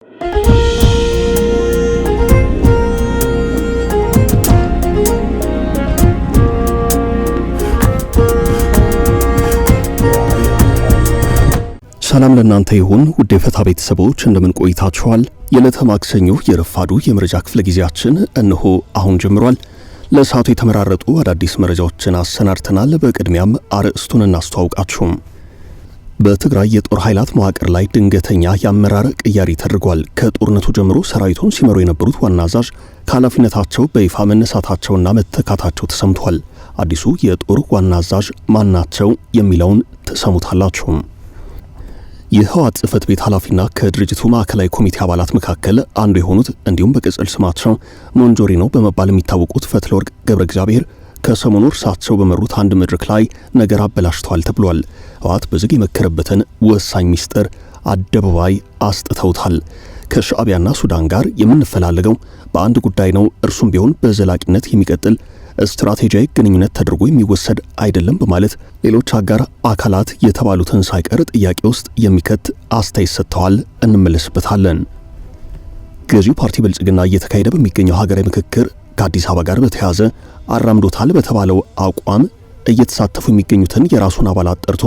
ሰላም ለእናንተ ይሁን ውድ የፈታ ቤተሰቦች እንደምን ቆይታችኋል? የዕለተ ማክሰኞ የረፋዱ የመረጃ ክፍለ ጊዜያችን እነሆ አሁን ጀምሯል። ለሰዓቱ የተመራረጡ አዳዲስ መረጃዎችን አሰናድተናል። በቅድሚያም አርዕስቱን እናስተዋውቃችሁም። በትግራይ የጦር ኃይላት መዋቅር ላይ ድንገተኛ የአመራር ቅያሪ ተደርጓል። ከጦርነቱ ጀምሮ ሰራዊቱን ሲመሩ የነበሩት ዋና አዛዥ ከኃላፊነታቸው በይፋ መነሳታቸውና መተካታቸው ተሰምቷል። አዲሱ የጦር ዋና አዛዥ ማናቸው የሚለውን ተሰሙታላችሁ። የህወሓት ጽሕፈት ቤት ኃላፊና ከድርጅቱ ማዕከላዊ ኮሚቴ አባላት መካከል አንዱ የሆኑት እንዲሁም በቅጽል ስማቸው ሞንጆሪኖ በመባል የሚታወቁት ፈትለወርቅ ገብረ እግዚአብሔር ከሰሞኑ እርሳቸው በመሩት አንድ መድረክ ላይ ነገር አበላሽተዋል ተብሏል። ህወሓት በዝግ የመከረበትን ወሳኝ ሚስጥር አደባባይ አስጥተውታል። ከሻዕቢያና ሱዳን ጋር የምንፈላለገው በአንድ ጉዳይ ነው፣ እርሱም ቢሆን በዘላቂነት የሚቀጥል ስትራቴጂያዊ ግንኙነት ተደርጎ የሚወሰድ አይደለም በማለት ሌሎች አጋር አካላት የተባሉትን ሳይቀር ጥያቄ ውስጥ የሚከት አስተያየት ሰጥተዋል። እንመለስበታለን። ገዢው ፓርቲ ብልጽግና እየተካሄደ በሚገኘው ሀገራዊ ምክክር ከአዲስ አበባ ጋር በተያያዘ አራምዶታል በተባለው አቋም እየተሳተፉ የሚገኙትን የራሱን አባላት ጠርቶ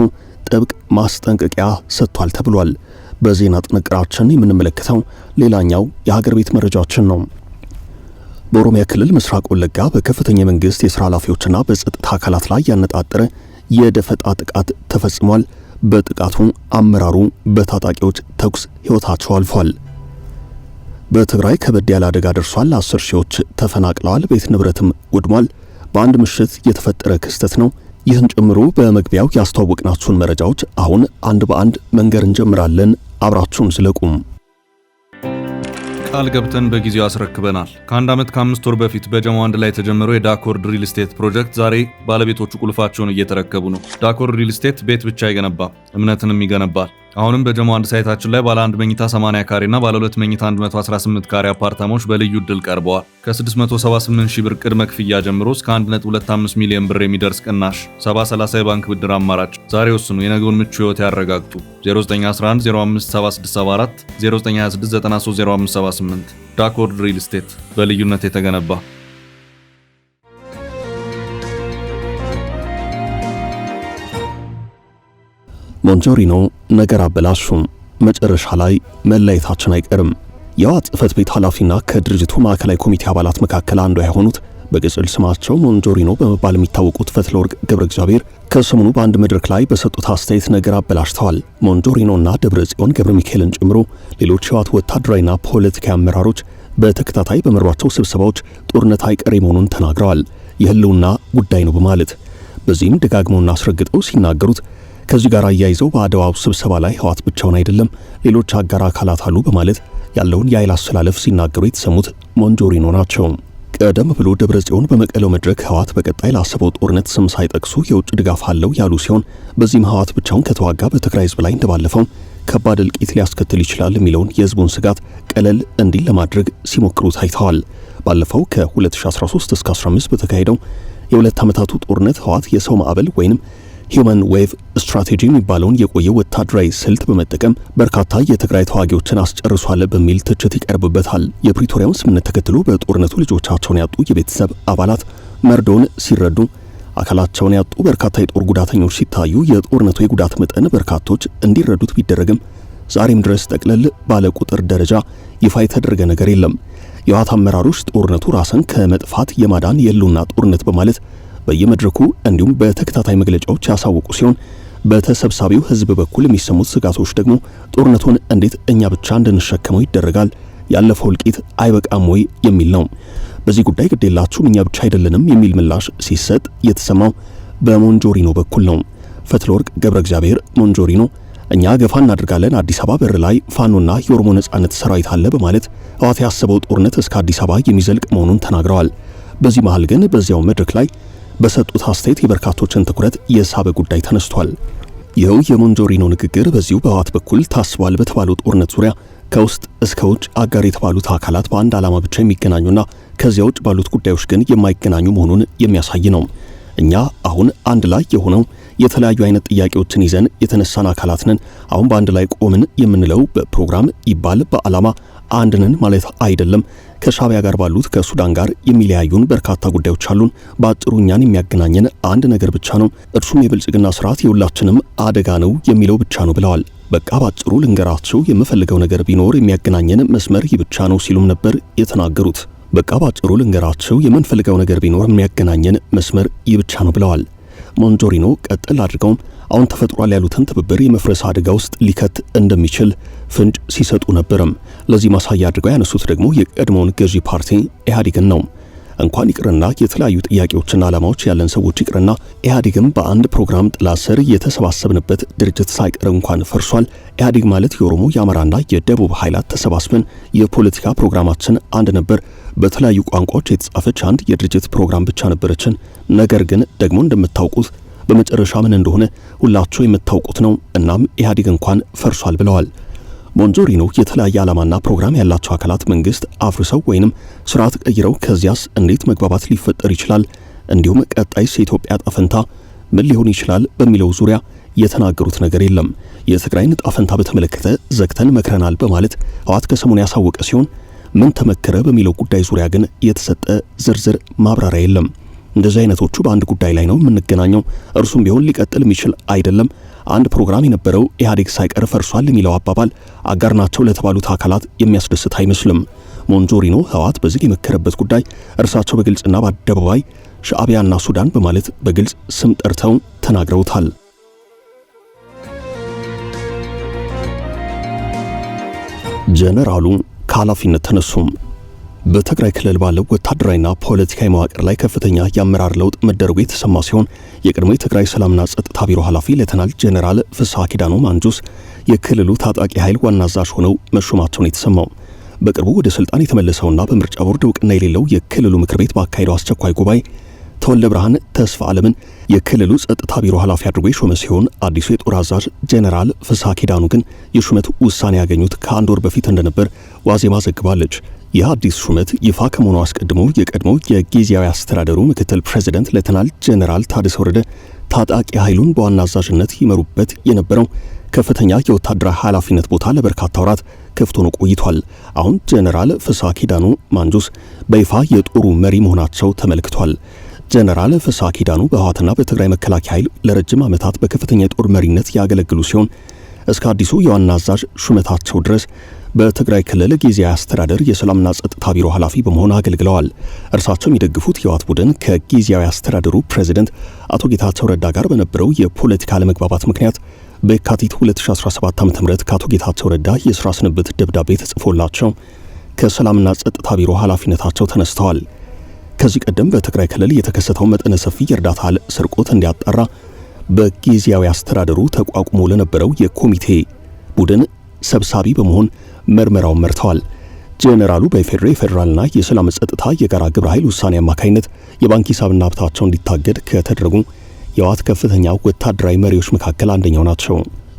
ጥብቅ ማስጠንቀቂያ ሰጥቷል ተብሏል። በዜና ጥንቅራችን የምንመለከተው ሌላኛው የሀገር ቤት መረጃችን ነው። በኦሮሚያ ክልል ምስራቅ ወለጋ በከፍተኛ መንግስት የሥራ ኃላፊዎችና በጸጥታ አካላት ላይ ያነጣጠረ የደፈጣ ጥቃት ተፈጽሟል። በጥቃቱ አመራሩ በታጣቂዎች ተኩስ ሕይወታቸው አልፏል። በትግራይ ከበድ ያለ አደጋ ደርሷል። 10 ሺዎች ተፈናቅለዋል። ቤት ንብረትም ወድሟል። በአንድ ምሽት የተፈጠረ ክስተት ነው። ይህን ጨምሮ በመግቢያው ያስተዋወቅናችሁን መረጃዎች አሁን አንድ በአንድ መንገር እንጀምራለን። አብራችሁን ዝለቁም። ቃል ገብተን በጊዜው አስረክበናል። ከአንድ ዓመት ከ5 ወር በፊት በጀሞ አንድ ላይ የተጀመረው የዳኮርድ ሪል ስቴት ፕሮጀክት ዛሬ ባለቤቶቹ ቁልፋቸውን እየተረከቡ ነው። ዳኮርድ ሪል ስቴት ቤት ብቻ አይገነባም፣ እምነትንም ይገነባል። አሁንም በጀሞ አንድ ሳይታችን ላይ ባለ 1 መኝታ 80 ካሬ እና ባለ 2 መኝታ 118 ካሬ አፓርታማዎች በልዩ ዕድል ቀርበዋል። ከ678 ሺህ ብር ቅድመ ክፍያ ጀምሮ እስከ 1.25 ሚሊዮን ብር የሚደርስ ቅናሽ፣ 70/30 የባንክ ብድር አማራጭ። ዛሬ ወስኑ፣ የነገውን ምቹ ህይወት ያረጋግጡ። 0911 057674 0926 930578 ዳኮርድ ሪል ስቴት በልዩነት የተገነባ። ሞንጆሪኖ ነገር አበላሹም፣ መጨረሻ ላይ መለየታችን አይቀርም። የህወሓት ጽሕፈት ቤት ኃላፊና ከድርጅቱ ማዕከላዊ ኮሚቴ አባላት መካከል አንዱ የሆኑት በቅጽል ስማቸው ሞንጆሪኖ በመባል የሚታወቁት ፈትለወርቅ ገብረ እግዚአብሔር ከሰሞኑ በአንድ መድረክ ላይ በሰጡት አስተያየት ነገር አበላሽተዋል። ሞንጆሪኖና ደብረጽዮን ገብረ ሚካኤልን ጨምሮ ሌሎች የህወሓት ወታደራዊና ፖለቲካዊ አመራሮች በተከታታይ በመሯቸው ስብሰባዎች ጦርነት አይቀሬ መሆኑን ተናግረዋል። የህልውና ጉዳይ ነው በማለት በዚህም ደጋግመውና አስረግጠው ሲናገሩት ከዚህ ጋር አያይዘው በአድዋው ስብሰባ ላይ ህወሓት ብቻውን አይደለም ሌሎች አጋር አካላት አሉ በማለት ያለውን የኃይል አስተላለፍ ሲናገሩ የተሰሙት ሞንጆሪኖ ናቸው። ቀደም ብሎ ደብረጽዮን በመቀለው መድረክ ህወሓት በቀጣይ ላሰበው ጦርነት ስም ሳይጠቅሱ የውጭ ድጋፍ አለው ያሉ ሲሆን በዚህም ህወሓት ብቻውን ከተዋጋ በትግራይ ህዝብ ላይ እንደባለፈው ከባድ እልቂት ሊያስከትል ይችላል የሚለውን የህዝቡን ስጋት ቀለል እንዲል ለማድረግ ሲሞክሩ ታይተዋል። ባለፈው ከ2013 እስከ 15 በተካሄደው የሁለት ዓመታቱ ጦርነት ህወሓት የሰው ማዕበል ወይንም ሂውመን ዌቭ ስትራቴጂ የሚባለውን የቆየ ወታደራዊ ስልት በመጠቀም በርካታ የትግራይ ተዋጊዎችን አስጨርሷል በሚል ትችት ይቀርብበታል። የፕሪቶሪያውን ስምምነት ተከትሎ በጦርነቱ ልጆቻቸውን ያጡ የቤተሰብ አባላት መርዶን ሲረዱ፣ አካላቸውን ያጡ በርካታ የጦር ጉዳተኞች ሲታዩ የጦርነቱ የጉዳት መጠን በርካቶች እንዲረዱት ቢደረግም ዛሬም ድረስ ጠቅለል ባለ ቁጥር ደረጃ ይፋ የተደረገ ነገር የለም። የህወሓት አመራሮች ጦርነቱ ራስን ከመጥፋት የማዳን የህልውና ጦርነት በማለት በየመድረኩ እንዲሁም በተከታታይ መግለጫዎች ያሳወቁ ሲሆን በተሰብሳቢው ህዝብ በኩል የሚሰሙት ስጋቶች ደግሞ ጦርነቱን እንዴት እኛ ብቻ እንድንሸከመው ይደረጋል፣ ያለፈው እልቂት አይበቃም ወይ የሚል ነው። በዚህ ጉዳይ ግዴላችሁም እኛ ብቻ አይደለንም የሚል ምላሽ ሲሰጥ የተሰማው በሞንጆሪኖ በኩል ነው። ፈትለወርቅ ገብረ እግዚአብሔር ሞንጆሪኖ እኛ ገፋ እናደርጋለን፣ አዲስ አበባ በር ላይ ፋኖና የኦሮሞ ነጻነት ሰራዊት አለ በማለት ህወሓት ያሰበው ጦርነት እስከ አዲስ አበባ የሚዘልቅ መሆኑን ተናግረዋል። በዚህ መሃል ግን በዚያው መድረክ ላይ በሰጡት አስተያየት የበርካቶችን ትኩረት የሳበ ጉዳይ ተነስቷል። ይኸው የሞንጆሪኖ ንግግር በዚሁ በህወሓት በኩል ታስቧል በተባለው ጦርነት ዙሪያ ከውስጥ እስከ ውጭ አጋር የተባሉት አካላት በአንድ ዓላማ ብቻ የሚገናኙና ከዚያ ውጭ ባሉት ጉዳዮች ግን የማይገናኙ መሆኑን የሚያሳይ ነው። እኛ አሁን አንድ ላይ የሆነው የተለያዩ አይነት ጥያቄዎችን ይዘን የተነሳን አካላት ነን። አሁን በአንድ ላይ ቆምን የምንለው በፕሮግራም ይባል በዓላማ አንድ ነን ማለት አይደለም። ከሻዕቢያ ጋር ባሉት ከሱዳን ጋር የሚለያዩን በርካታ ጉዳዮች አሉን። በአጭሩ እኛን የሚያገናኘን አንድ ነገር ብቻ ነው፣ እርሱም የብልጽግና ስርዓት የሁላችንም አደጋ ነው የሚለው ብቻ ነው ብለዋል። በቃ ባጭሩ ልንገራቸው የምፈልገው ነገር ቢኖር የሚያገናኘን መስመር ይህ ብቻ ነው ሲሉም ነበር የተናገሩት። በቃ ባጭሩ ልንገራቸው የምንፈልገው ነገር ቢኖር የሚያገናኘን መስመር ይህ ብቻ ነው ብለዋል። ሞንጆሪኖ ቀጥል አድርገውም አሁን ተፈጥሯል ያሉትን ትብብር የመፍረስ አደጋ ውስጥ ሊከት እንደሚችል ፍንጭ ሲሰጡ ነበርም። ለዚህ ማሳያ አድርገው ያነሱት ደግሞ የቀድሞውን ገዢ ፓርቲ ኢህአዴግን ነው። እንኳን ይቅርና የተለያዩ ጥያቄዎችና ዓላማዎች ያለን ሰዎች ይቅርና ኢህአዴግም በአንድ ፕሮግራም ጥላ ስር የተሰባሰብንበት ድርጅት ሳይቀር እንኳን ፈርሷል። ኢህአዴግ ማለት የኦሮሞ የአማራና የደቡብ ኃይላት ተሰባስበን የፖለቲካ ፕሮግራማችን አንድ ነበር። በተለያዩ ቋንቋዎች የተጻፈች አንድ የድርጅት ፕሮግራም ብቻ ነበረችን። ነገር ግን ደግሞ እንደምታውቁት በመጨረሻ ምን እንደሆነ ሁላችሁ የምታውቁት ነው። እናም ኢህአዴግ እንኳን ፈርሷል ብለዋል። ሞንጆሪኖ የተለያየ ዓላማና ፕሮግራም ያላቸው አካላት መንግስት አፍርሰው ወይንም ስርዓት ቀይረው ከዚያስ እንዴት መግባባት ሊፈጠር ይችላል፣ እንዲሁም ቀጣይስ የኢትዮጵያ ዕጣ ፈንታ ምን ሊሆን ይችላል በሚለው ዙሪያ የተናገሩት ነገር የለም። የትግራይን ዕጣ ፈንታ በተመለከተ ዘግተን መክረናል በማለት ህወሓት ከሰሞኑ ያሳወቀ ሲሆን ምን ተመከረ በሚለው ጉዳይ ዙሪያ ግን የተሰጠ ዝርዝር ማብራሪያ የለም። እንደዚህ አይነቶቹ በአንድ ጉዳይ ላይ ነው የምንገናኘው፣ እርሱም ቢሆን ሊቀጥል የሚችል አይደለም። አንድ ፕሮግራም የነበረው ኢህአዴግ ሳይቀር ፈርሷል የሚለው አባባል አጋር ናቸው ለተባሉት አካላት የሚያስደስት አይመስልም። ሞንጆሪኖ ህወሓት በዚህ የመከረበት ጉዳይ እርሳቸው በግልጽና በአደባባይ ሻዕቢያና ሱዳን በማለት በግልጽ ስም ጠርተው ተናግረውታል። ጀነራሉ ከኃላፊነት ተነሱም። በትግራይ ክልል ባለው ወታደራዊና ፖለቲካዊ መዋቅር ላይ ከፍተኛ የአመራር ለውጥ መደረጉ የተሰማ ሲሆን የቀድሞ የትግራይ ሰላምና ጸጥታ ቢሮ ኃላፊ ሌተናል ጄኔራል ፍስሐ ኪዳኑ ማንጁስ የክልሉ ታጣቂ ኃይል ዋና አዛዥ ሆነው መሾማቸውን የተሰማው በቅርቡ ወደ ስልጣን የተመለሰውና በምርጫ ቦርድ እውቅና የሌለው የክልሉ ምክር ቤት ባካሄደው አስቸኳይ ጉባኤ ተወልደ ብርሃን ተስፋ ዓለምን የክልሉ ጸጥታ ቢሮ ኃላፊ አድርጎ የሾመ ሲሆን አዲሱ የጦር አዛዥ ጄኔራል ፍስሐ ኪዳኑ ግን የሹመት ውሳኔ ያገኙት ከአንድ ወር በፊት እንደነበር ዋዜማ ዘግባለች። ይህ አዲስ ሹመት ይፋ ከመሆኑ አስቀድሞ የቀድሞው የጊዜያዊ አስተዳደሩ ምክትል ፕሬዝዳንት ሌተናል ጄኔራል ታደሰ ወረደ ታጣቂ ኃይሉን በዋና አዛዥነት ይመሩበት የነበረው ከፍተኛ የወታደራዊ ኃላፊነት ቦታ ለበርካታ ወራት ክፍት ሆኖ ቆይቷል። አሁን ጄኔራል ፍስሐ ኪዳኑ ማንጁስ በይፋ የጦሩ መሪ መሆናቸው ተመልክቷል። ጄኔራል ፍስሐ ኪዳኑ በህወሓትና በትግራይ መከላከያ ኃይል ለረጅም ዓመታት በከፍተኛ የጦር መሪነት ያገለግሉ ሲሆን እስከ አዲሱ የዋና አዛዥ ሹመታቸው ድረስ በትግራይ ክልል ጊዜያዊ አስተዳደር የሰላምና ጸጥታ ቢሮ ኃላፊ በመሆን አገልግለዋል። እርሳቸው የሚደግፉት የህወሓት ቡድን ከጊዜያዊ አስተዳደሩ ፕሬዝዳንት አቶ ጌታቸው ረዳ ጋር በነበረው የፖለቲካ አለመግባባት ምክንያት በየካቲት 2017 ዓ.ም ከአቶ ጌታቸው ረዳ የሥራ ስንብት ደብዳቤ ተጽፎላቸው ከሰላምና ጸጥታ ቢሮ ኃላፊነታቸው ተነስተዋል። ከዚህ ቀደም በትግራይ ክልል የተከሰተው መጠነ ሰፊ የእርዳታ ስርቆት እንዲያጣራ በጊዜያዊ አስተዳደሩ ተቋቁሞ ለነበረው የኮሚቴ ቡድን ሰብሳቢ በመሆን ምርመራውን መርተዋል። ጄኔራሉ በኢፌዴሪ ፌዴራልና የሰላም ጸጥታ የጋራ ግብረ ኃይል ውሳኔ አማካኝነት የባንክ ሂሳብና ሀብታቸው እንዲታገድ ከተደረጉ የህወሓት ከፍተኛ ወታደራዊ መሪዎች መካከል አንደኛው ናቸው።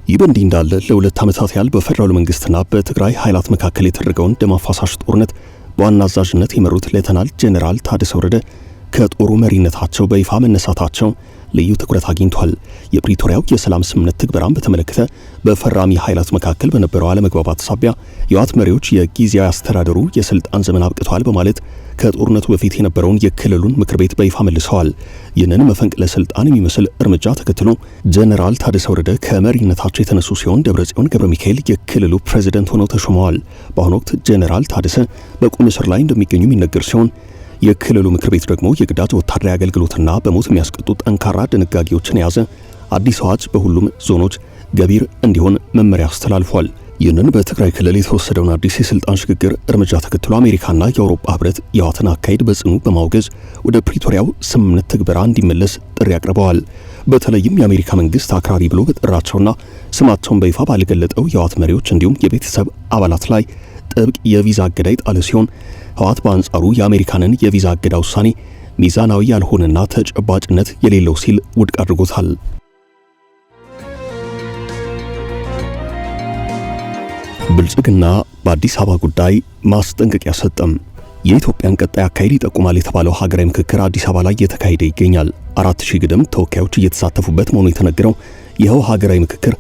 ይህ በእንዲህ እንዳለ ለሁለት ዓመታት ያህል በፌዴራሉ መንግስትና በትግራይ ኃይላት መካከል የተደረገውን ደም አፋሳሽ ጦርነት በዋና አዛዥነት የመሩት ሌተናል ጄኔራል ታደሰ ወረደ ከጦሩ መሪነታቸው በይፋ መነሳታቸው ልዩ ትኩረት አግኝቷል። የፕሪቶሪያው የሰላም ስምምነት ትግበራን በተመለከተ በፈራሚ ኃይላት መካከል በነበረው አለመግባባት ሳቢያ የህወሓት መሪዎች የጊዜያዊ አስተዳደሩ የስልጣን ዘመን አብቅቷል በማለት ከጦርነቱ በፊት የነበረውን የክልሉን ምክር ቤት በይፋ መልሰዋል። ይህንን መፈንቅለ ስልጣን የሚመስል እርምጃ ተከትሎ ጄኔራል ታደሰ ወረደ ከመሪነታቸው የተነሱ ሲሆን ደብረጽዮን ገብረ ሚካኤል የክልሉ ፕሬዝዳንት ሆነው ተሾመዋል። በአሁኑ ወቅት ጄኔራል ታደሰ በቁም እስር ላይ እንደሚገኙ የሚነገር ሲሆን የክልሉ ምክር ቤት ደግሞ የግዳጅ ወታደራዊ አገልግሎትና በሞት የሚያስቀጡ ጠንካራ ድንጋጌዎችን የያዘ አዲስ አዋጅ በሁሉም ዞኖች ገቢር እንዲሆን መመሪያ አስተላልፏል። ይህንን በትግራይ ክልል የተወሰደውን አዲስ የስልጣን ሽግግር እርምጃ ተከትሎ አሜሪካና የአውሮፓ ህብረት የህወሓትን አካሄድ በጽኑ በማውገዝ ወደ ፕሪቶሪያው ስምምነት ትግበራ እንዲመለስ ጥሪ አቅርበዋል። በተለይም የአሜሪካ መንግስት አክራሪ ብሎ በጠራቸውና ስማቸውን በይፋ ባልገለጠው የህወሓት መሪዎች እንዲሁም የቤተሰብ አባላት ላይ ጥብቅ የቪዛ እገዳ የጣለ ሲሆን ህወሓት በአንጻሩ የአሜሪካንን የቪዛ እገዳ ውሳኔ ሚዛናዊ ያልሆነና ተጨባጭነት የሌለው ሲል ውድቅ አድርጎታል። ብልጽግና በአዲስ አበባ ጉዳይ ማስጠንቀቂያ ሰጠም። የኢትዮጵያን ቀጣይ አካሄድ ይጠቁማል የተባለው ሀገራዊ ምክክር አዲስ አበባ ላይ እየተካሄደ ይገኛል። 4000 ግድም ተወካዮች እየተሳተፉበት መሆኑ የተነገረው ይኸው ሀገራዊ ምክክር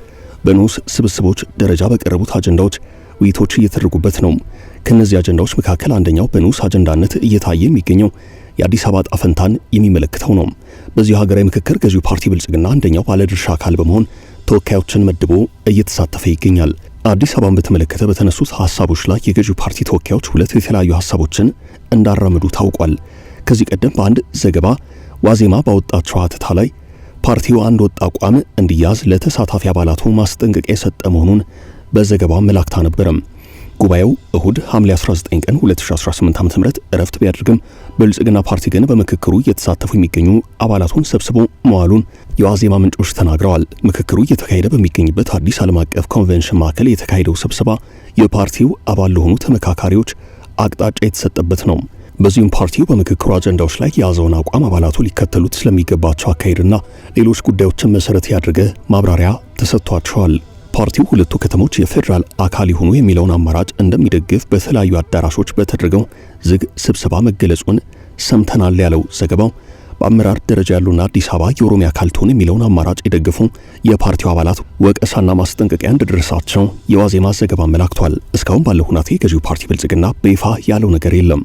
በንዑስ ስብስቦች ደረጃ በቀረቡት አጀንዳዎች ውይይቶች እየተደረጉበት ነው። ከነዚህ አጀንዳዎች መካከል አንደኛው በንዑስ አጀንዳነት እየታየ የሚገኘው የአዲስ አበባ ዕጣ ፈንታን የሚመለከተው ነው። በዚህ ሀገራዊ ምክክር ገዢው ፓርቲ ብልጽግና አንደኛው ባለድርሻ አካል በመሆን ተወካዮችን መድቦ እየተሳተፈ ይገኛል። አዲስ አበባን በተመለከተ በተነሱት ሐሳቦች ላይ የገዢው ፓርቲ ተወካዮች ሁለት የተለያዩ ሐሳቦችን እንዳራመዱ ታውቋል። ከዚህ ቀደም በአንድ ዘገባ ዋዜማ ባወጣቸው ሐተታ ላይ ፓርቲው አንድ ወጥ አቋም እንዲያዝ ለተሳታፊ አባላቱ ማስጠንቀቂያ የሰጠ መሆኑን በዘገባው አመላክታ ነበረም። ጉባኤው እሁድ ሐምሌ 19 ቀን 2018 ዓ.ም እረፍት ቢያደርግም ብልጽግና ፓርቲ ግን በምክክሩ እየተሳተፉ የሚገኙ አባላቱን ሰብስቦ መዋሉን የዋዜማ ምንጮች ተናግረዋል። ምክክሩ እየተካሄደ በሚገኝበት አዲስ ዓለም አቀፍ ኮንቬንሽን ማዕከል የተካሄደው ስብሰባ የፓርቲው አባል ለሆኑ ተመካካሪዎች አቅጣጫ የተሰጠበት ነው። በዚሁም ፓርቲው በምክክሩ አጀንዳዎች ላይ የያዘውን አቋም አባላቱ ሊከተሉት ስለሚገባቸው አካሄድና ሌሎች ጉዳዮችን መሰረት ያደረገ ማብራሪያ ተሰጥቷቸዋል። ፓርቲው ሁለቱ ከተሞች የፌዴራል አካል ይሁኑ የሚለውን አማራጭ እንደሚደግፍ በተለያዩ አዳራሾች በተደረገው ዝግ ስብሰባ መገለጹን ሰምተናል ያለው ዘገባው በአመራር ደረጃ ያሉና አዲስ አበባ የኦሮሚያ አካል ትሁን የሚለውን አማራጭ የደገፉ የፓርቲው አባላት ወቀሳና ማስጠንቀቂያ እንደደረሳቸው የዋዜማ ዘገባ አመላክቷል። እስካሁን ባለው ሁናቴ ገዢው ፓርቲ ብልጽግና በይፋ ያለው ነገር የለም።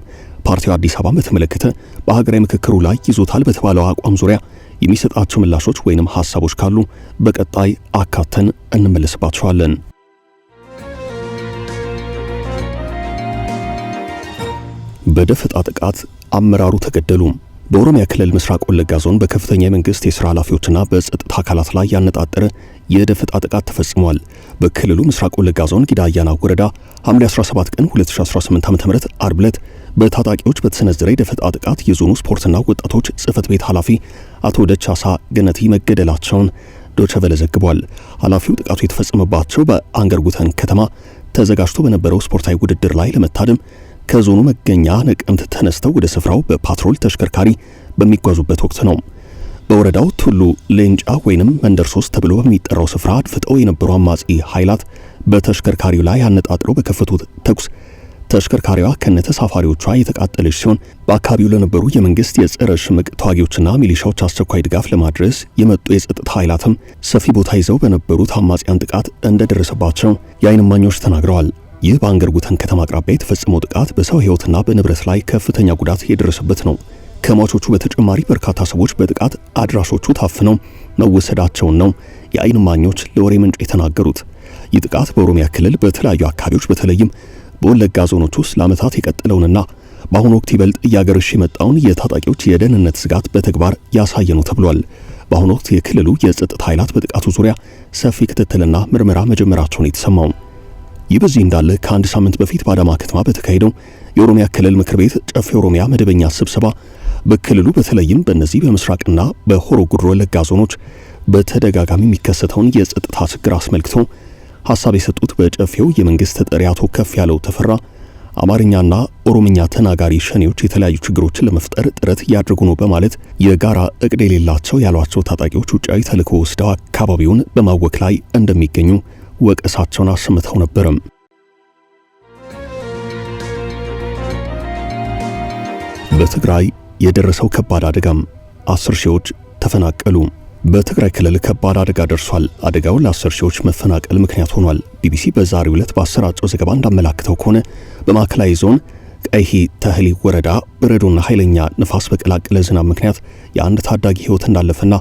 ፓርቲው አዲስ አበባ በተመለከተ በሀገራዊ ምክክሩ ላይ ይዞታል በተባለው አቋም ዙሪያ የሚሰጣቸው ምላሾች ወይንም ሐሳቦች ካሉ በቀጣይ አካተን እንመለስባቸዋለን። በደፈጣ ጥቃት አመራሩ ተገደሉ። በኦሮሚያ ክልል ምስራቅ ወለጋ ዞን በከፍተኛ የመንግስት የሥራ ኃላፊዎችና በጸጥታ አካላት ላይ ያነጣጠረ የደፈጣ ጥቃት ተፈጽሟል። በክልሉ ምስራቅ ወለጋ ዞን ጊዳ አያና ወረዳ ሐምሌ 17 ቀን 2018 ዓ.ም ዓርብ ዕለት በታጣቂዎች በተሰነዘረ የደፈጣ ጥቃት የዞኑ ስፖርትና ወጣቶች ጽሕፈት ቤት ኃላፊ አቶ ደቻሳ ገነቲ መገደላቸውን ዶቼ ቬለ ዘግቧል። ኃላፊው ጥቃቱ የተፈጸመባቸው በአንገርጉተን ከተማ ተዘጋጅቶ በነበረው ስፖርታዊ ውድድር ላይ ለመታደም ከዞኑ መገኛ ነቀምት ተነስተው ወደ ስፍራው በፓትሮል ተሽከርካሪ በሚጓዙበት ወቅት ነው። በወረዳው ቱሉ ሌንጫ ወይንም መንደር 3 ተብሎ በሚጠራው ስፍራ አድፍጠው የነበሩ አማጺ ኃይላት በተሽከርካሪው ላይ አነጣጥረው በከፈቱት ተኩስ ተሽከርካሪዋ ከነተሳፋሪዎቿ የተቃጠለች ሲሆን በአካባቢው ለነበሩ የመንግስት የጸረ ሽምቅ ተዋጊዎችና ሚሊሻዎች አስቸኳይ ድጋፍ ለማድረስ የመጡ የጸጥታ ኃይላትም ሰፊ ቦታ ይዘው በነበሩት አማጺያን ጥቃት እንደደረሰባቸው የዓይን እማኞች ተናግረዋል። ይህ በአንገርጉተን ከተማ አቅራቢያ የተፈጸመው ጥቃት በሰው ሕይወትና በንብረት ላይ ከፍተኛ ጉዳት የደረሰበት ነው። ከሟቾቹ በተጨማሪ በርካታ ሰዎች በጥቃት አድራሾቹ ታፍነው መወሰዳቸውን ነው የዓይን እማኞች ለወሬ ምንጭ የተናገሩት። ይህ ጥቃት በኦሮሚያ ክልል በተለያዩ አካባቢዎች በተለይም በወለጋ ዞኖች ውስጥ ለዓመታት የቀጠለውንና በአሁኑ ወቅት ይበልጥ እያገረሽ የመጣውን የታጣቂዎች የደህንነት ስጋት በተግባር ያሳየ ነው ተብሏል። በአሁኑ ወቅት የክልሉ የጸጥታ ኃይላት በጥቃቱ ዙሪያ ሰፊ ክትትልና ምርመራ መጀመራቸውን የተሰማው። ይህ በዚህ እንዳለ ከአንድ ሳምንት በፊት በአዳማ ከተማ በተካሄደው የኦሮሚያ ክልል ምክር ቤት ጨፌ ኦሮሚያ መደበኛ ስብሰባ በክልሉ በተለይም በእነዚህ በምስራቅና በሆሮ ጉድሮ ወለጋ ዞኖች በተደጋጋሚ የሚከሰተውን የጸጥታ ችግር አስመልክቶ ሐሳብ የሰጡት በጨፌው የመንግስት ተጠሪ አቶ ከፍ ያለው ተፈራ አማርኛና ኦሮምኛ ተናጋሪ ሸኔዎች የተለያዩ ችግሮችን ለመፍጠር ጥረት እያደረጉ ነው በማለት የጋራ እቅድ የሌላቸው ያሏቸው ታጣቂዎች ውጫዊ ተልዕኮ ወስደው አካባቢውን በማወክ ላይ እንደሚገኙ ወቀሳቸውን አሰምተው ነበርም። በትግራይ የደረሰው ከባድ አደጋም 10 ሺዎች ተፈናቀሉ። በትግራይ ክልል ከባድ አደጋ ደርሷል። አደጋው ለ10 ሺዎች መፈናቀል ምክንያት ሆኗል። ቢቢሲ በዛሬው ዕለት ባሰራጨው ዘገባ እንዳመላክተው ከሆነ በማዕከላዊ ዞን ቀይሂ ተህሊ ወረዳ በረዶና ኃይለኛ ንፋስ በቀላቀለ ዝናብ ምክንያት የአንድ ታዳጊ ሕይወት እንዳለፈና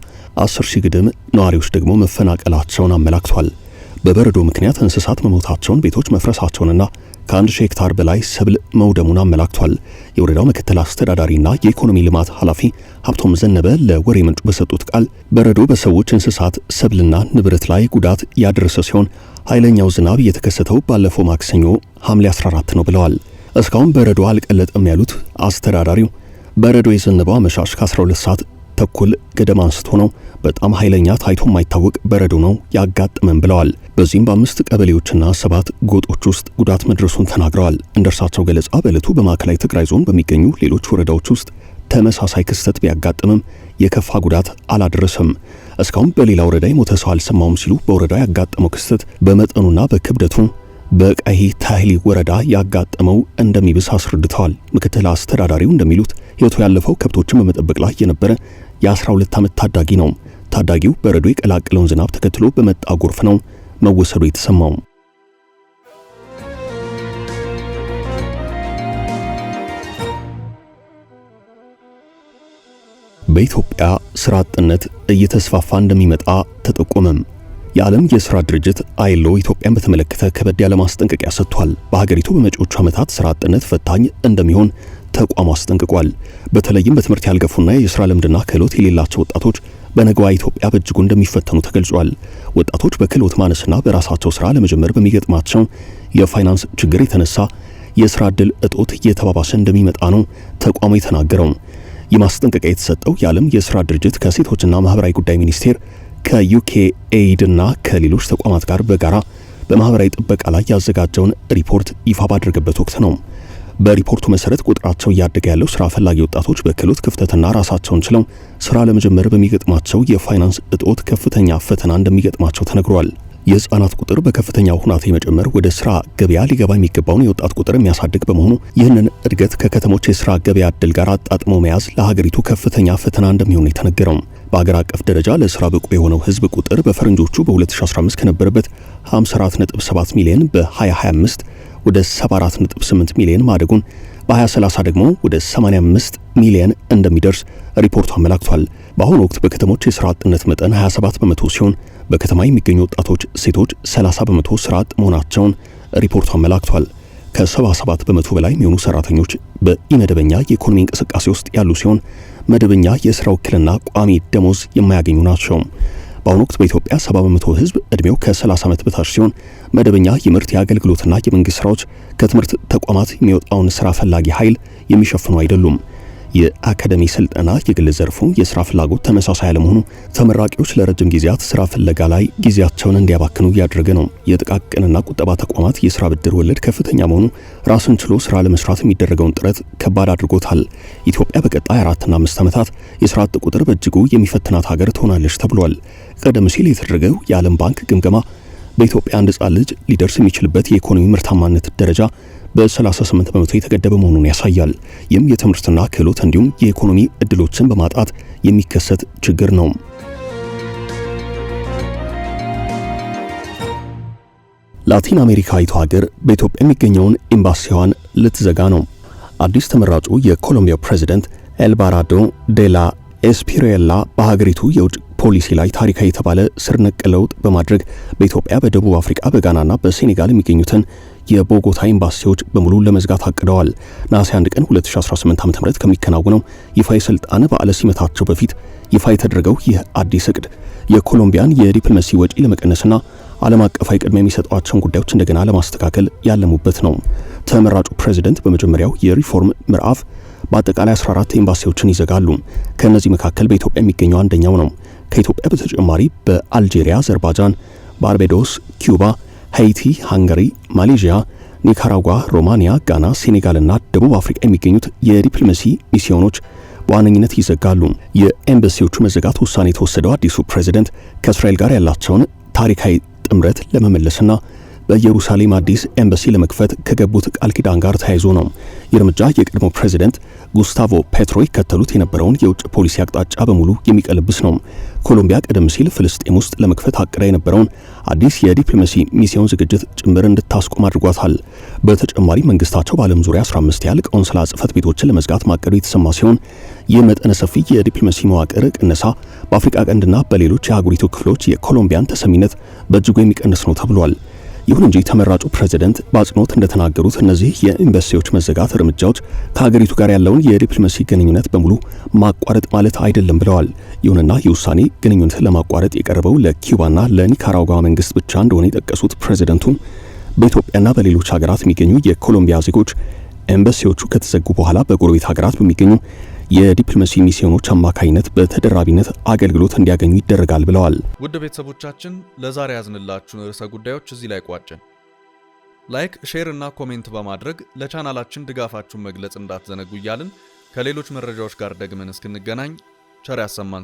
10 ሺህ ግድም ነዋሪዎች ደግሞ መፈናቀላቸውን አመላክቷል። በበረዶ ምክንያት እንስሳት መሞታቸውን፣ ቤቶች መፍረሳቸውንና ከ1000 ሄክታር በላይ ሰብል መውደሙን አመላክቷል። የወረዳው ምክትል አስተዳዳሪና የኢኮኖሚ ልማት ኃላፊ ሀብቶም ዘነበ ለወሬ ምንጩ በሰጡት ቃል በረዶ በሰዎች እንስሳት፣ ሰብልና ንብረት ላይ ጉዳት ያደረሰ ሲሆን ኃይለኛው ዝናብ የተከሰተው ባለፈው ማክሰኞ ሐምሌ 14 ነው ብለዋል። እስካሁን በረዶ አልቀለጠም ያሉት አስተዳዳሪው በረዶ የዘነበው አመሻሽ ከ12 ሰዓት ተኩል ገደማ አንስቶ ነው። በጣም ኃይለኛ ታይቶ የማይታወቅ በረዶ ነው ያጋጠመን ብለዋል። በዚህም በ5 ቀበሌዎችና 7 ጎጦች ውስጥ ጉዳት መድረሱን ተናግረዋል። እንደርሳቸው ገለጻ በዕለቱ በማዕከላዊ ትግራይ ዞን በሚገኙ ሌሎች ወረዳዎች ውስጥ ተመሳሳይ ክስተት ቢያጋጥምም የከፋ ጉዳት አላደረሰም። እስካሁን በሌላ ወረዳ የሞተ ሰው አልሰማውም ሲሉ በወረዳው ያጋጠመው ክስተት በመጠኑና በክብደቱ በቀይሂ ተህሊ ወረዳ ያጋጠመው እንደሚብስ አስረድተዋል። ምክትል አስተዳዳሪው እንደሚሉት ሕይወቱ ያለፈው ከብቶችን በመጠበቅ ላይ የነበረ የ12 ዓመት ታዳጊ ነው። ታዳጊው በረዶ የቀላቀለውን ዝናብ ተከትሎ በመጣ ጎርፍ ነው መወሰዱ የተሰማው። በኢትዮጵያ ስራ አጥነት እየተስፋፋ እንደሚመጣ ተጠቆመም። የዓለም የሥራ ድርጅት አይሎ ኢትዮጵያን በተመለከተ ከበድ ያለ ማስጠንቀቂያ ሰጥቷል። በሀገሪቱ በመጪዎቹ ዓመታት ስራ አጥነት ፈታኝ እንደሚሆን ተቋሙ አስጠንቅቋል። በተለይም በትምህርት ያልገፉና የሥራ ልምድና ክህሎት የሌላቸው ወጣቶች በነገዋ ኢትዮጵያ በእጅጉ እንደሚፈተኑ ተገልጿል። ወጣቶች በክህሎት ማነስና በራሳቸው ሥራ ለመጀመር በሚገጥማቸው የፋይናንስ ችግር የተነሳ የሥራ ዕድል እጦት እየተባባሰ እንደሚመጣ ነው ተቋሙ የተናገረው። የማስጠንቀቂያ የተሰጠው የዓለም የሥራ ድርጅት ከሴቶችና ማህበራዊ ጉዳይ ሚኒስቴር ከዩኬ ኤይድ እና ከሌሎች ተቋማት ጋር በጋራ በማህበራዊ ጥበቃ ላይ ያዘጋጀውን ሪፖርት ይፋ ባደረገበት ወቅት ነው። በሪፖርቱ መሰረት ቁጥራቸው እያደገ ያለው ስራ ፈላጊ ወጣቶች በክህሎት ክፍተትና ራሳቸውን ችለው ስራ ለመጀመር በሚገጥማቸው የፋይናንስ እጦት ከፍተኛ ፈተና እንደሚገጥማቸው ተነግሯል። የህፃናት ቁጥር በከፍተኛ ሁኔታ መጨመር ወደ ስራ ገበያ ሊገባ የሚገባውን የወጣት ቁጥር የሚያሳድግ በመሆኑ ይህንን እድገት ከከተሞች የስራ ገበያ ዕድል ጋር አጣጥሞ መያዝ ለሀገሪቱ ከፍተኛ ፈተና እንደሚሆን የተነገረው። በአገር አቀፍ ደረጃ ለስራ ብቁ የሆነው ህዝብ ቁጥር በፈረንጆቹ በ2015 ከነበረበት 54.7 ሚሊዮን በ2025 ወደ 74.8 ሚሊዮን ማደጉን በ2030 ደግሞ ወደ 85 ሚሊዮን እንደሚደርስ ሪፖርቱ አመላክቷል። በአሁኑ ወቅት በከተሞች የስራ አጥነት መጠን 27 በመቶ ሲሆን በከተማ የሚገኙ ወጣቶች ሴቶች 30 በመቶ ስራ አጥ መሆናቸውን ሪፖርቱ አመላክቷል። ከ77 በመቶ በላይ የሚሆኑ ሰራተኞች በኢመደበኛ የኢኮኖሚ እንቅስቃሴ ውስጥ ያሉ ሲሆን መደበኛ የስራ ውክልና ቋሚ ደሞዝ የማያገኙ ናቸው። በአሁኑ ወቅት በኢትዮጵያ 70 በመቶ ህዝብ እድሜው ከ30 ዓመት በታች ሲሆን መደበኛ የምርት የአገልግሎትና የመንግስት ስራዎች ከትምህርት ተቋማት የሚወጣውን ስራ ፈላጊ ኃይል የሚሸፍኑ አይደሉም። የአካዳሚ ስልጠና የግል ዘርፉ የስራ ፍላጎት ተመሳሳይ አለመሆኑ ተመራቂዎች ለረጅም ጊዜያት ስራ ፍለጋ ላይ ጊዜያቸውን እንዲያባክኑ እያደረገ ነው። የጥቃቅንና ቁጠባ ተቋማት የስራ ብድር ወለድ ከፍተኛ መሆኑ ራስን ችሎ ስራ ለመስራት የሚደረገውን ጥረት ከባድ አድርጎታል። ኢትዮጵያ በቀጣይ 4 እና 5 ዓመታት የስራ አጥ ቁጥር በእጅጉ የሚፈትናት ሀገር ትሆናለች ተብሏል። ቀደም ሲል የተደረገው የዓለም ባንክ ግምገማ በኢትዮጵያ አንድ ሕፃን ልጅ ሊደርስ የሚችልበት የኢኮኖሚ ምርታማነት ደረጃ በ38 በመቶ የተገደበ መሆኑን ያሳያል። ይህም የትምህርትና ክህሎት እንዲሁም የኢኮኖሚ እድሎችን በማጣት የሚከሰት ችግር ነው። ላቲን አሜሪካዊቷ ሀገር በኢትዮጵያ የሚገኘውን ኤምባሲዋን ልትዘጋ ነው። አዲስ ተመራጩ የኮሎምቢያው ፕሬዝዳንት ኤልባራዶ ዴላ ኤስፒሬላ በሀገሪቱ የውጭ ፖሊሲ ላይ ታሪካዊ የተባለ ስር ነቀል ለውጥ በማድረግ በኢትዮጵያ፣ በደቡብ አፍሪካ፣ በጋናና በሴኔጋል የሚገኙትን የቦጎታ ኤምባሲዎች በሙሉ ለመዝጋት አቅደዋል። ነሐሴ 1 ቀን 2018 ዓ.ም ከሚከናወነው ይፋ የስልጣን በዓለ ሲመታቸው በፊት ይፋ የተደረገው ይህ አዲስ እቅድ የኮሎምቢያን የዲፕሎማሲ ወጪ ለመቀነስና ዓለም አቀፋዊ ቅድሚያ የሚሰጧቸውን ጉዳዮች እንደገና ለማስተካከል ያለሙበት ነው። ተመራጩ ፕሬዝዳንት በመጀመሪያው የሪፎርም ምዕራፍ በአጠቃላይ 14 ኤምባሲዎችን ይዘጋሉ። ከነዚህ መካከል በኢትዮጵያ የሚገኘው አንደኛው ነው። ከኢትዮጵያ በተጨማሪ በአልጄሪያ፣ አዘርባይጃን፣ ባርባዶስ፣ ኩባ፣ ሃይቲ፣ ሃንጋሪ፣ ማሌዥያ፣ ኒካራጓ፣ ሮማኒያ፣ ጋና፣ ሴኔጋልና ደቡብ አፍሪካ የሚገኙት የዲፕሎማሲ ሚስዮኖች በዋነኝነት ይዘጋሉ። የኤምባሲዎቹ መዘጋት ውሳኔ የተወሰደው አዲሱ ፕሬዝዳንት ከእስራኤል ጋር ያላቸውን ታሪካዊ ጥምረት ለመመለስና በኢየሩሳሌም አዲስ ኤምባሲ ለመክፈት ከገቡት ቃል ኪዳን ጋር ተያይዞ ነው። የእርምጃ የቀድሞ ፕሬዝዳንት ጉስታቮ ፔትሮ ይከተሉት የነበረውን የውጭ ፖሊሲ አቅጣጫ በሙሉ የሚቀለብስ ነው። ኮሎምቢያ ቀደም ሲል ፍልስጤም ውስጥ ለመክፈት አቅዳ የነበረውን አዲስ የዲፕሎማሲ ሚስዮን ዝግጅት ጭምር እንድታስቆም አድርጓታል። በተጨማሪ መንግስታቸው በዓለም ዙሪያ 15 ያህል ቆንስላ ጽሕፈት ቤቶችን ለመዝጋት ማቀዱ የተሰማ ሲሆን ይህ መጠነ ሰፊ የዲፕሎማሲ መዋቅር ቅነሳ በአፍሪካ ቀንድና በሌሎች የሀገሪቱ ክፍሎች የኮሎምቢያን ተሰሚነት በእጅጉ የሚቀንስ ነው ተብሏል። ይሁን እንጂ ተመራጩ ፕሬዝዳንት በአጽንኦት እንደተናገሩት እነዚህ የኤምባሲዎች መዘጋት እርምጃዎች ከሀገሪቱ ጋር ያለውን የዲፕሎማሲ ግንኙነት በሙሉ ማቋረጥ ማለት አይደለም ብለዋል። ይሁንና የውሳኔ ግንኙነትን ለማቋረጥ የቀረበው ለኪዩባና ለኒካራጓ መንግስት ብቻ እንደሆነ የጠቀሱት ፕሬዝዳንቱ በኢትዮጵያና በሌሎች ሀገራት የሚገኙ የኮሎምቢያ ዜጎች ኤምባሲዎቹ ከተዘጉ በኋላ በጎረቤት ሀገራት በሚገኙ የዲፕሎማሲ ሚስዮኖች አማካኝነት በተደራቢነት አገልግሎት እንዲያገኙ ይደረጋል ብለዋል። ውድ ቤተሰቦቻችን ለዛሬ ያዝንላችሁ ርዕሰ ጉዳዮች እዚህ ላይ ቋጨን። ላይክ፣ ሼር እና ኮሜንት በማድረግ ለቻናላችን ድጋፋችሁን መግለጽ እንዳትዘነጉ እያልን ከሌሎች መረጃዎች ጋር ደግመን እስክንገናኝ ቸር ያሰማን።